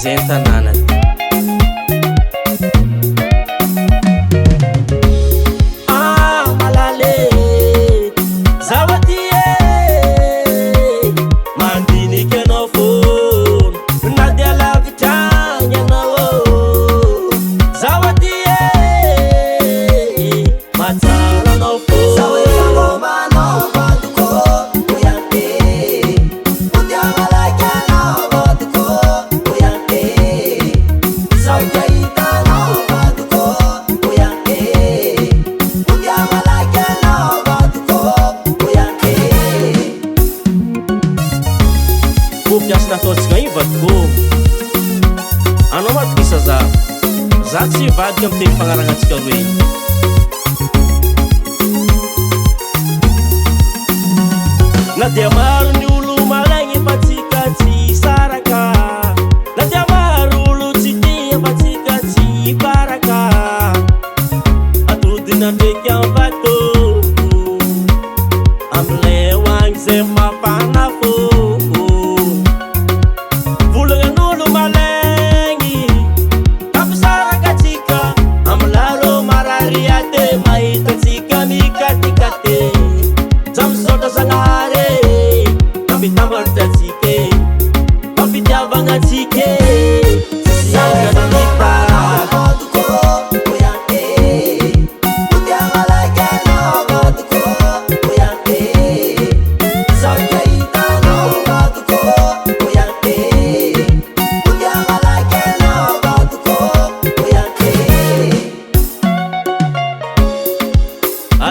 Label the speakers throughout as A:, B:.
A: zay tanàna malale zavatie mandiniky anao fono na dia lavitagny anao zavatie matsara anao fono Piasy nataontsika iny vadiko anao matokisa za tsy vadika amin'ny teny fagnaragnatsika roe na dia maro ny olo malagny fa tsika tsy saraka na dia maro olo tsy tia fa tsika tsy baraka atodina ndraiky amin'ny bato amilay hoagny zay mafana fô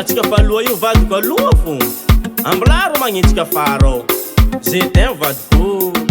A: atsika faloha io vadiko aloha fo ambilaro magnentsika faro zay teo vadiko